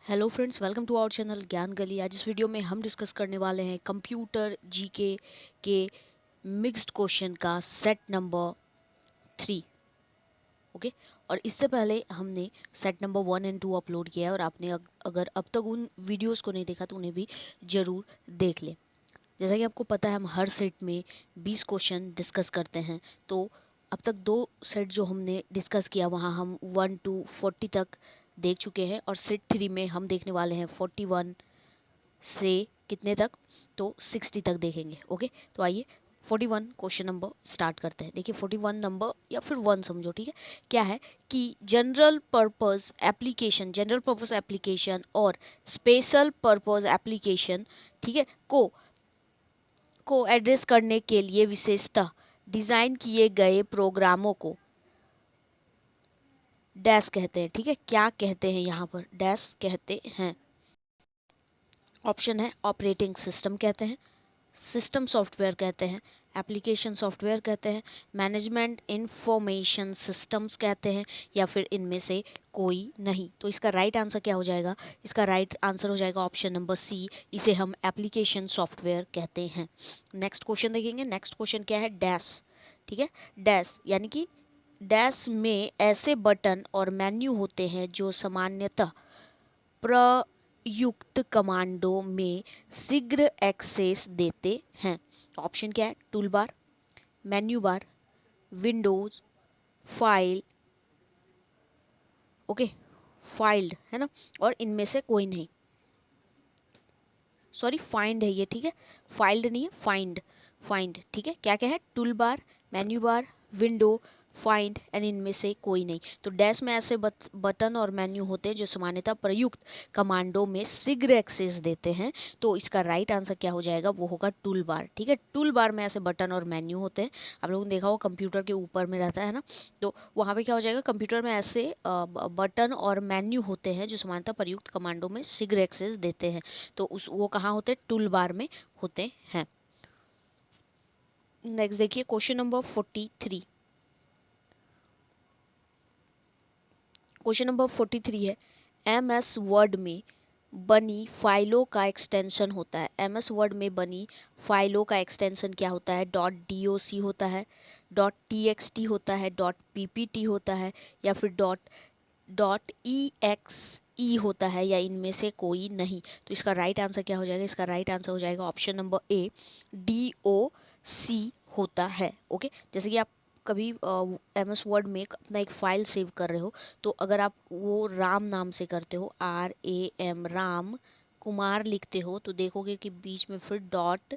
Hello friends, welcome to our channel Gyan Gali. आज इस video में हम डिस्कस करने वाले हैं कंप्यूटर जीके के मिक्स्ड क्वेश्चन का सेट नंबर 3। ओके। और इससे पहले हमने सेट नंबर 1 एंड 2 अपलोड किया है और आपने अगर अब तक उन वीडियोस को नहीं देखा तो उन्हें भी ज़रूर देख लें। जैसा कि आपको पता है, हम हर सेट में 20 क्वेश्चन डिस्कस करते हैं। तो अब तक दो सेट जो हमने डिस्कस किया वहाँ हम 1 to 40 तक देख चुके हैं, और सेट 3 में हम देखने वाले हैं 41 से कितने तक, तो 60 तक देखेंगे। ओके, तो आइए 41 क्वेश्चन नंबर स्टार्ट करते हैं। देखिए 41 नंबर या फिर 1 समझो, ठीक है। क्या है कि जनरल पर्पस एप्लीकेशन और स्पेशल पर्पस एप्लीकेशन, ठीक है, को एड्रेस करने के लिए विशेषतः डिज़ाइन किए गए प्रोग्रामों को डैश कहते हैं। ठीक है, क्या कहते हैं यहाँ पर? डैश कहते हैं। ऑप्शन है ऑपरेटिंग सिस्टम कहते हैं, सिस्टम सॉफ्टवेयर कहते हैं, एप्लीकेशन सॉफ्टवेयर कहते हैं, मैनेजमेंट इंफॉर्मेशन सिस्टम्स कहते हैं, या फिर इनमें से कोई नहीं। तो इसका राइट आंसर क्या हो जाएगा? इसका राइट आंसर हो जाएगा ऑप्शन नंबर सी, इसे हम एप्लीकेशन सॉफ्टवेयर कहते हैं। नेक्स्ट क्वेश्चन देखेंगे। नेक्स्ट क्वेश्चन क्या है? डैश। ठीक है, डैश यानी कि डैश में ऐसे बटन और मेन्यू होते हैं जो सामान्यतः प्रयुक्त कमांडों में शीघ्र एक्सेस देते हैं। ऑप्शन क्या है? Tool bar, menu bar, Windows, file. Okay, filed है ना, और इनमें से कोई नहीं। सॉरी, फाइंड है ये, ठीक है, फाइल्ड नहीं है, फाइंड। फाइंड, ठीक है। क्या क्या है? Tool bar, menu bar, window, find, and इनमें से कोई नहीं। तो डैश में ऐसे बटन और मेन्यू होते हैं जो सामान्यतः प्रयुक्त कमांडों में शीघ्र एक्सेस देते हैं। तो इसका राइट आंसर क्या हो जाएगा? वो होगा टूल बार। ठीक है, टूल बार में ऐसे बटन और मेन्यू होते हैं। आप लोगों ने देखा हो कंप्यूटर के ऊपर में रहता है ना, तो वहाँ पे क्या हो जाएगा? कंप्यूटर में ऐसे बटन और मेन्यू होते हैं जो सामान्यतः प्रयुक्त कमांडों में शीघ्र एक्सेस देते हैं। तो उस वो कहाँ होते हैं? टूल बार में होते हैं। नेक्स्ट देखिए क्वेश्चन नंबर 43। क्वेश्चन नंबर 43 है, एम एस वर्ड में बनी फाइलों का एक्सटेंशन होता है। एम एस वर्ड में बनी फाइलों का एक्सटेंशन क्या होता है? डॉट डी ओ सी होता है, डॉट टी एक्स टी होता है, डॉट पी पी टी होता है, या फिर डॉट डॉट ई एक्स ई होता है, या इनमें से कोई नहीं। तो इसका राइट आंसर क्या हो जाएगा? इसका राइट आंसर हो जाएगा option number A, D O C होता है। ओके, जैसे कि आप कभी एम एस वर्ड में अपना एक फाइल सेव कर रहे हो, तो अगर आप वो राम नाम से करते हो, R A M, Ram Kumar लिखते हो, तो देखोगे कि बीच में फिर डॉट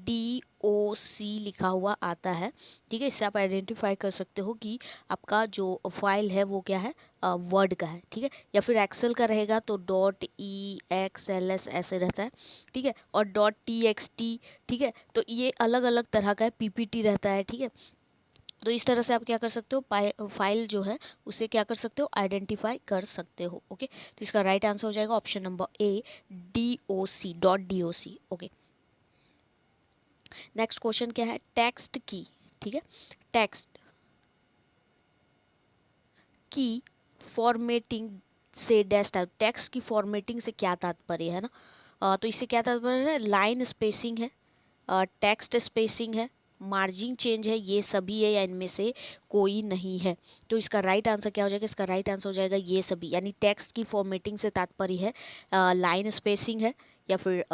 डी ओ सी लिखा हुआ आता है। ठीक है, इससे आप आइडेंटिफाई कर सकते हो कि आपका जो फाइल है वो क्या है? वर्ड का है। ठीक है, या फिर एक्सेल का रहेगा तो dot E x L S ऐसे रहता है। ठीक है, और डॉट टी एक्स टी, ठीक है, तो ये अलग अलग तरह का है, पीपीटी रहता है। ठीक है, तो इस तरह से आप क्या कर सकते हो? फाइल जो है उसे क्या कर सकते हो? आइडेंटिफाई कर सकते हो। ओके, तो इसका राइट आंसर हो जाएगा option number A, D O C, dot D O C. Okay, next question क्या है? टेक्स्ट की, ठीक है, टेक्स्ट की फॉर्मेटिंग से डैश टाइप। टेक्स्ट की फॉर्मेटिंग से क्या तात्पर्य है ना? तो इससे क्या तात्पर्य है? लाइन स्पेसिंग है, टेक्स्ट स्पेसिंग है, मार्जिन चेंज है, ये सभी है, या इनमें से कोई नहीं है। तो इसका राइट आंसर क्या हो जाएगा? इसका राइट आंसर हो जाएगा ये सभी, यानी टेक्स्ट की फॉर्मेटिंग से तात्पर्य है लाइन स्पेसिंग है, या फिर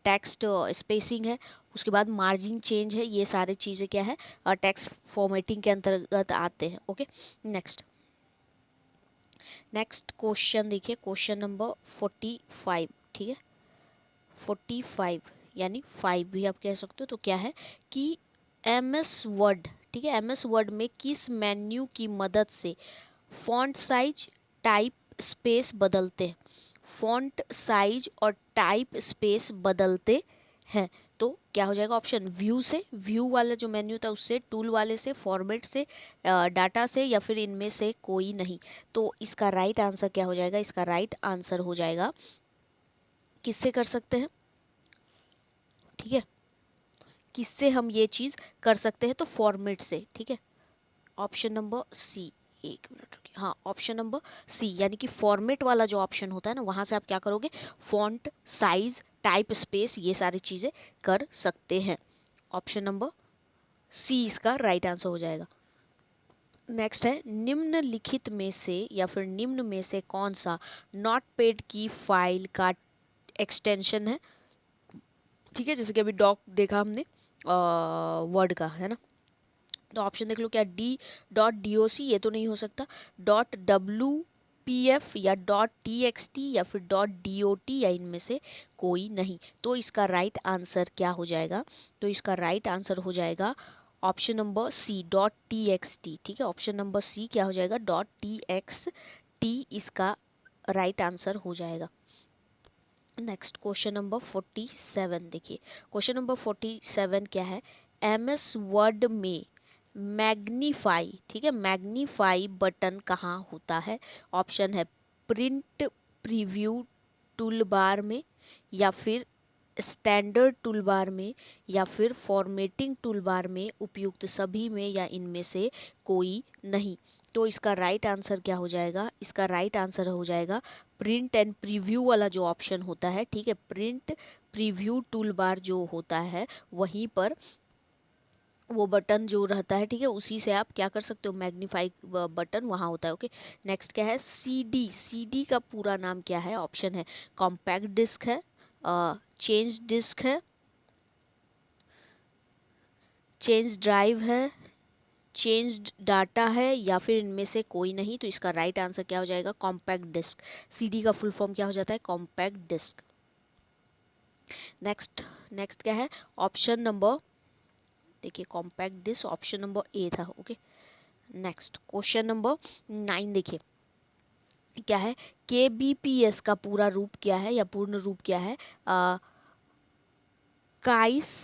टेक्स्ट स्पेसिंग है, उसके बाद मार्जिन चेंज है, ये सारी चीज़ें क्या है? टेक्स्ट फॉर्मेटिंग के अंतर्गत आते हैं। ओके, नेक्स्ट नेक्स्ट क्वेश्चन देखिए, क्वेश्चन नंबर 45। ठीक है, 45 यानी 5 भी आप कह सकते हो। तो क्या है कि एम एस वर्ड, ठीक है, एम एस वर्ड में किस मेन्यू की मदद से फॉन्ट साइज, टाइप स्पेस बदलते हैं? फॉन्ट साइज और टाइप स्पेस बदलते हैं। तो क्या हो जाएगा? ऑप्शन व्यू से, व्यू वाला जो मेन्यू था उससे, टूल वाले से, फॉर्मेट से, डाटा से, या फिर इनमें से कोई नहीं। तो इसका राइट आंसर क्या हो जाएगा? इसका राइट आंसर हो जाएगा, किससे कर सकते हैं? ठीक है, किससे हम ये चीज़ कर सकते हैं? तो फॉर्मेट से। ठीक है, ऑप्शन नंबर सी, एक मिनट रुकिए, हाँ ऑप्शन नंबर सी, यानी कि फॉर्मेट वाला जो ऑप्शन होता है ना, वहां से आप क्या करोगे, फॉन्ट साइज टाइप स्पेस ये सारी चीजें कर सकते हैं। ऑप्शन नंबर सी इसका राइट आंसर हो जाएगा। नेक्स्ट है, निम्नलिखित में से या फिर निम्न में से कौन सा नोटपैड की फाइल का एक्सटेंशन है। ठीक है, जैसे कि अभी डॉक देखा हमने वर्ड का, है ना। तो ऑप्शन देख लो, क्या डी डॉट डी ओ सी, ये तो नहीं हो सकता, डॉट डब्ल्यू पी एफ या डॉट टी एक्स टी या फिर डॉट डी ओ टी, या इनमें से कोई नहीं। तो इसका राइट आंसर क्या हो जाएगा, तो इसका राइट आंसर हो जाएगा option number C, dot T X T. ठीक है, ऑप्शन नंबर सी क्या हो जाएगा, डॉट टी एक्स टी इसका राइट आंसर हो जाएगा। नेक्स्ट क्वेश्चन नंबर 47 देखिए, क्वेश्चन नंबर 47 क्या है, एम एस वर्ड में मैग्नीफाई, ठीक है, मैग्नीफाई बटन कहाँ होता है। ऑप्शन है प्रिंट प्रीव्यू टूल बार में, या फिर स्टैंडर्ड टूल बार में, या फिर फॉर्मेटिंग टूल बार में, उपयुक्त सभी में, या इनमें से कोई नहीं। तो इसका राइट आंसर क्या हो जाएगा, इसका राइट आंसर हो जाएगा प्रिंट एंड प्रीव्यू वाला जो ऑप्शन होता है। ठीक है, प्रिंट प्रीव्यू टूल बार जो होता है वहीं पर वो बटन जो रहता है, ठीक है, उसी से आप क्या कर सकते हो, मैग्नीफाई बटन वहाँ होता है। ओके, नेक्स्ट क्या है, सीडी, सीडी का पूरा नाम क्या है। ऑप्शन है कॉम्पैक्ट डिस्क है, चेंज डिस्क है, चेंज ड्राइव है, चेंज्ड डाटा है, या फिर इनमें से कोई नहीं। तो इसका राइट आंसर क्या हो जाएगा, कॉम्पैक्ट डिस्क। सीडी का फुल फॉर्म क्या हो जाता है, कॉम्पैक्ट डिस्क। नेक्स्ट नेक्स्ट क्या है, ऑप्शन नंबर देखिए, compact disc option number A था। ओके, नेक्स्ट क्वेश्चन नंबर 9 देखिए, क्या है, के बी पी एस का पूरा रूप क्या है, या पूर्ण रूप क्या है, काइस,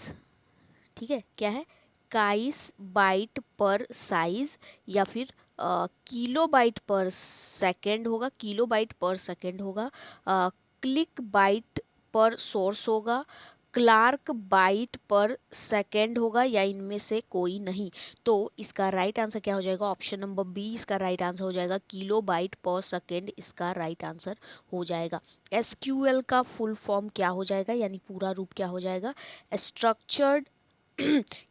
ठीक है, क्या है, काइस बाइट पर साइज, या फिर किलो बाइट पर सेकेंड होगा, किलो बाइट पर सेकेंड होगा, क्लिक बाइट पर सोर्स होगा, क्लार्क बाइट पर सेकेंड होगा, या इनमें से कोई नहीं। तो इसका राइट आंसर क्या हो जाएगा, ऑप्शन नंबर बी इसका राइट आंसर हो जाएगा, किलो बाइट पर सेकेंड इसका राइट आंसर हो जाएगा। एसक्यूएल का फुल फॉर्म क्या हो जाएगा, यानी पूरा रूप क्या हो जाएगा, स्ट्रक्चर्ड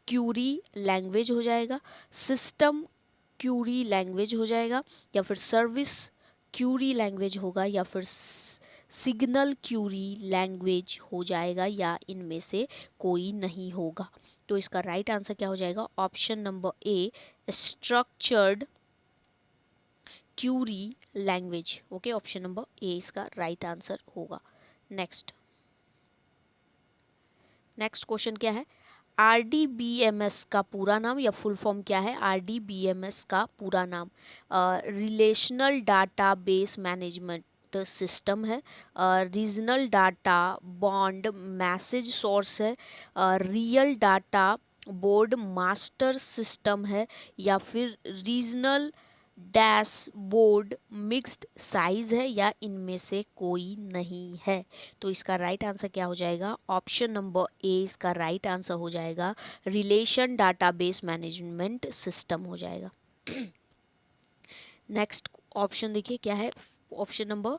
क्यूरी लैंग्वेज हो जाएगा, सिस्टम क्यूरी लैंग्वेज हो जाएगा, या फिर सर्विस क्यूरी लैंग्वेज होगा, या फिर सिग्नल क्यूरी लैंग्वेज हो जाएगा, या इनमें से कोई नहीं होगा। तो इसका राइट आंसर क्या हो जाएगा, ऑप्शन नंबर ए, structured Curie language. Okay, option number ए इसका राइट आंसर होगा। नेक्स्ट नेक्स्ट क्वेश्चन क्या है, RDBMS का पूरा नाम या फुल फॉर्म क्या है, RDBMS का पूरा नाम relational data base management system है, regional data bond message source है, real data board master system है, या फिर रीजनल डैशबोर्ड मिक्स्ड साइज है, या इनमें से कोई नहीं है। तो इसका राइट आंसर क्या हो जाएगा, ऑप्शन नंबर ए इसका राइट आंसर हो जाएगा, रिलेशन डाटाबेस मैनेजमेंट सिस्टम हो जाएगा। नेक्स्ट ऑप्शन देखिए क्या है, option number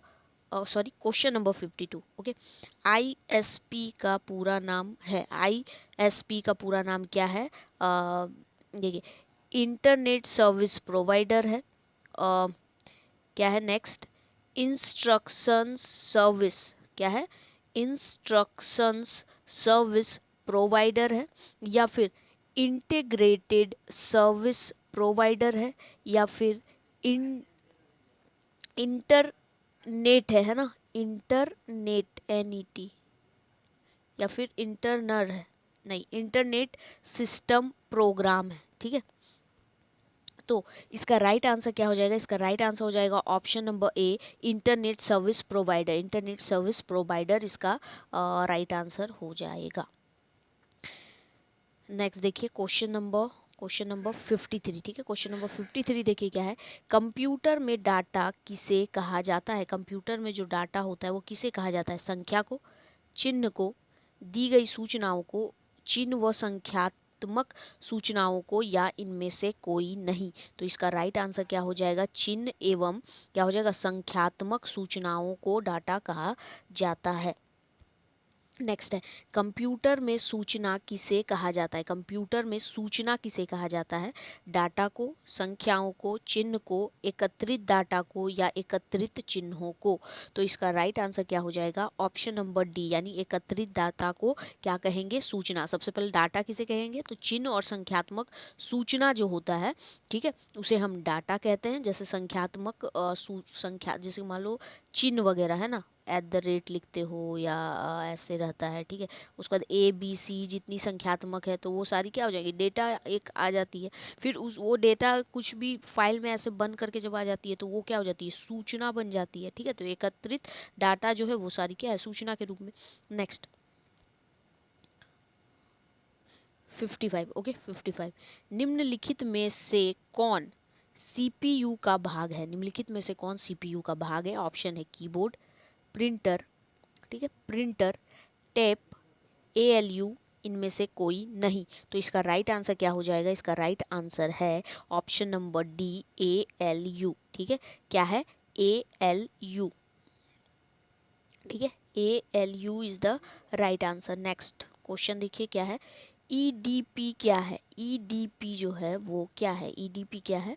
question number 52। Okay, ISP का पूरा नाम है, ISP का पूरा नाम क्या है, देखिए इंटरनेट सर्विस प्रोवाइडर है, क्या है, नेक्स्ट इंस्ट्रक्शंस सर्विस, क्या है, इंस्ट्रक्शंस सर्विस प्रोवाइडर है, या फिर इंटीग्रेटेड सर्विस प्रोवाइडर है, या फिर इंटरनेट है ना, इंटरनेट NET, या फिर इंटरनर है, नहीं, इंटरनेट सिस्टम प्रोग्राम है। ठीक है, तो इसका राइट आंसर क्या हो जाएगा, इसका राइट आंसर हो जाएगा ऑप्शन नंबर ए, internet service provider. Internet service provider इसका राइट आंसर हो जाएगा। नेक्स्ट देखिए क्वेश्चन नंबर 53। ठीक है, क्वेश्चन नंबर 53 देखिए क्या है, कंप्यूटर में डाटा किसे कहा जाता है। कंप्यूटर में जो डाटा होता है वो किसे कहा जाता है, संख्या को, चिन्ह को, दी गई सूचनाओं को, चिन्ह व संख्या संख्यात्मक सूचनाओं को या इनमें से कोई नहीं। तो इसका राइट आंसर क्या हो जाएगा, चिन्ह एवं क्या हो जाएगा, संख्यात्मक सूचनाओं को डाटा कहा जाता है। नेक्स्ट है, कंप्यूटर में सूचना किसे कहा जाता है। कंप्यूटर में सूचना किसे कहा जाता है, डाटा को, संख्याओं को, चिन्ह को, एकत्रित डाटा को या एकत्रित चिन्हों को। तो इसका राइट आंसर क्या हो जाएगा, ऑप्शन नंबर डी, यानी एकत्रित डाटा को क्या कहेंगे, सूचना। सबसे पहले डाटा किसे कहेंगे, तो चिन्ह और संख्यात्मक सूचना जो होता है, ठीक है, उसे हम डाटा कहते हैं। जैसे संख्यात्मक संख्या, जैसे मान लो चिन्ह वगैरह है ना, @ लिखते हो या ऐसे रहता है, ठीक है। उसके बाद ABC जितनी संख्यात्मक है तो वो सारी क्या हो जाएगी, डेटा एक आ जाती है। फिर उस वो डेटा कुछ भी फाइल में ऐसे बंद करके जब आ जाती है तो वो क्या हो जाती है, सूचना बन जाती है, ठीक है। तो एकत्रित डाटा जो है वो सारी क्या है, सूचना के रूप में। नेक्स्ट 55, ओके 55, निम्नलिखित में से कौन CPU का भाग है। निम्नलिखित में से कौन CPU का भाग है। ऑप्शन है कीबोर्ड, प्रिंटर, ठीक है, प्रिंटर, टेप, ALU, इनमें से कोई नहीं। तो इसका राइट आंसर क्या हो जाएगा, इसका राइट आंसर है ऑप्शन नंबर डी, ALU, ठीक है। क्या है, ALU, ठीक है, ALU is the right answer. Next question देखिए क्या है, EDP क्या है। EDP जो है वो क्या है, EDP क्या है।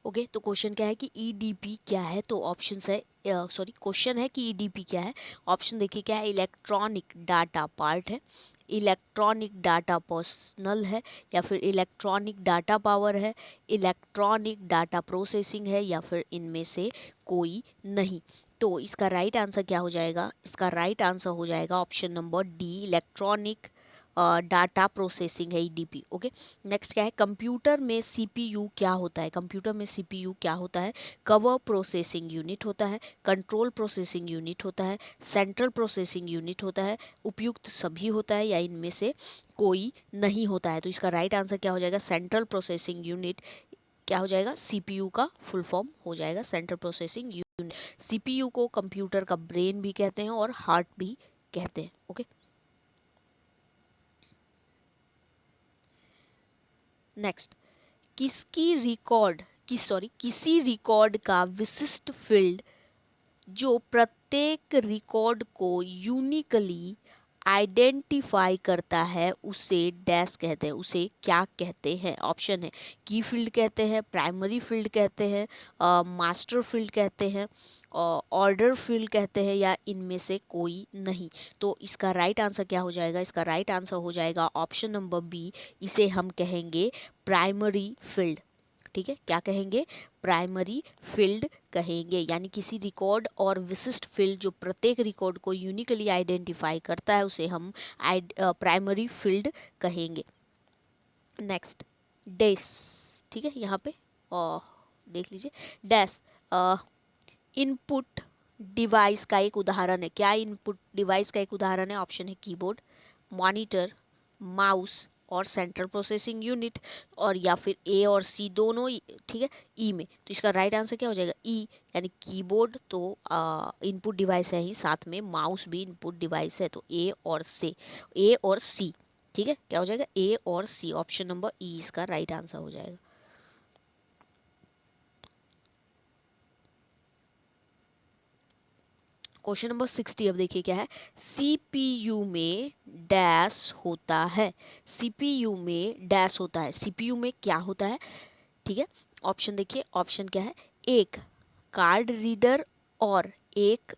ओके तो क्वेश्चन क्या है कि EDP क्या है, तो ऑप्शन है, सॉरी क्वेश्चन है कि EDP क्या है। ऑप्शन देखिए क्या है, इलेक्ट्रॉनिक डाटा पार्ट है, इलेक्ट्रॉनिक डाटा पर्सनल है, या फिर इलेक्ट्रॉनिक डाटा पावर है, इलेक्ट्रॉनिक डाटा प्रोसेसिंग है, या फिर इनमें से कोई नहीं। तो इसका राइट आंसर क्या हो जाएगा, इसका राइट आंसर हो जाएगा option number D, electronic data processing है EDP। ओके नेक्स्ट क्या है, कंप्यूटर में CPU क्या होता है। कंप्यूटर में CPU क्या होता है, कवर प्रोसेसिंग यूनिट होता है, कंट्रोल प्रोसेसिंग यूनिट होता है, सेंट्रल प्रोसेसिंग यूनिट होता है, उपयुक्त सभी होता है, या इनमें से कोई नहीं होता है। तो इसका राइट आंसर क्या हो जाएगा, सेंट्रल प्रोसेसिंग यूनिट क्या हो जाएगा, CPU का फुल फॉर्म हो जाएगा सेंट्रल प्रोसेसिंग यूनिट। CPU को कंप्यूटर का ब्रेन भी कहते हैं और हार्ट भी कहते हैं। ओके नेक्स्ट, किसी रिकॉर्ड का विशिष्ट फील्ड जो प्रत्येक रिकॉर्ड को यूनिकली आइडेंटिफाई करता है उसे डैश कहते हैं, उसे क्या कहते हैं। ऑप्शन है की फील्ड कहते हैं, प्राइमरी फील्ड कहते हैं, मास्टर फील्ड कहते हैं, ऑर्डर फील्ड कहते हैं, या इनमें से कोई नहीं। तो इसका राइट आंसर क्या हो जाएगा, इसका राइट आंसर हो जाएगा ऑप्शन नंबर बी, इसे हम कहेंगे प्राइमरी फील्ड। ठीक है, क्या कहेंगे, प्राइमरी फील्ड कहेंगे। यानी किसी रिकॉर्ड और विशिष्ट फील्ड जो प्रत्येक रिकॉर्ड को यूनिकली आइडेंटिफाई करता है उसे हम प्राइमरी फील्ड कहेंगे। नेक्स्ट डैश, ठीक है, यहाँ पे देख लीजिए डैश इनपुट डिवाइस का एक उदाहरण है। क्या इनपुट डिवाइस का एक उदाहरण है। ऑप्शन है कीबोर्ड, मॉनिटर, माउस और सेंट्रल प्रोसेसिंग यूनिट, और या फिर ए और सी दोनों, ठीक है, ई में। तो इसका राइट आंसर क्या हो जाएगा, ई, यानी कीबोर्ड तो इनपुट डिवाइस है ही, साथ में माउस भी इनपुट डिवाइस है। तो ए और सी, ठीक है, क्या हो जाएगा, ए और सी, ऑप्शन नंबर ई इसका राइट आंसर हो जाएगा। क्वेश्चन नंबर 60 अब देखिए क्या है, CPU में डैश होता है। CPU में डैश होता है, CPU में क्या होता है, ठीक है। ऑप्शन देखिए, ऑप्शन क्या है, एक कार्ड रीडर और एक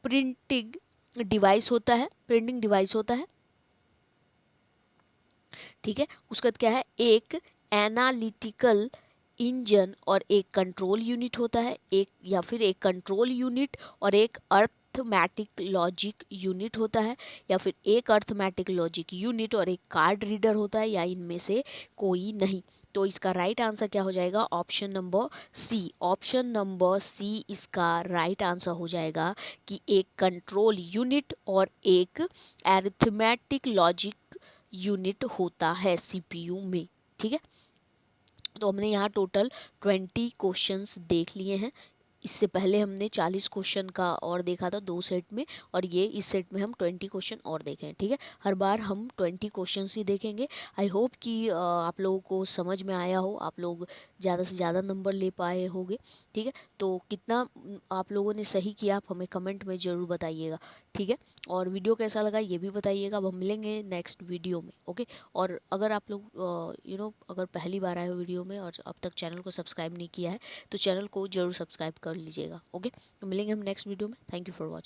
प्रिंटिंग डिवाइस होता है, प्रिंटिंग डिवाइस होता है, ठीक है। उसके बाद क्या है, एक एनालिटिकल इंजन और एक कंट्रोल यूनिट होता है, एक या फिर एक कंट्रोल यूनिट और एक अर्थमेटिक लॉजिक यूनिट होता है, या फिर एक अर्थमेटिक लॉजिक यूनिट और एक कार्ड रीडर होता है, या इनमें से कोई नहीं। तो इसका राइट आंसर क्या हो जाएगा, option number C, option number C इसका राइट आंसर हो जाएगा कि एक कंट्रोल यूनिट और एक अरिथमेटिक लॉजिक यूनिट होता है CPU में, ठीक है। तो हमने यहाँ टोटल 20 क्वेश्चंस देख लिए हैं। इससे पहले हमने 40 क्वेश्चन का और देखा था 2 सेट में, और ये इस सेट में हम 20 क्वेश्चन और देखें। ठीक है, हर बार हम 20 क्वेश्चन ही देखेंगे। आई होप कि आप लोगों को समझ में आया हो, आप लोग ज़्यादा से ज़्यादा नंबर ले पाए होंगे। ठीक है, तो कितना आप लोगों ने सही किया आप हमें कमेंट में ज़रूर बताइएगा। ठीक है, और वीडियो कैसा लगा ये भी बताइएगा। अब हम मिलेंगे नेक्स्ट वीडियो में। ओके, और अगर आप लोग अगर पहली बार आए हो वीडियो में और अब तक चैनल को सब्सक्राइब नहीं किया है तो चैनल को जरूर सब्सक्राइब कर लीजिएगा। ओके, तो मिलेंगे हम नेक्स्ट वीडियो में। Thank you for watching.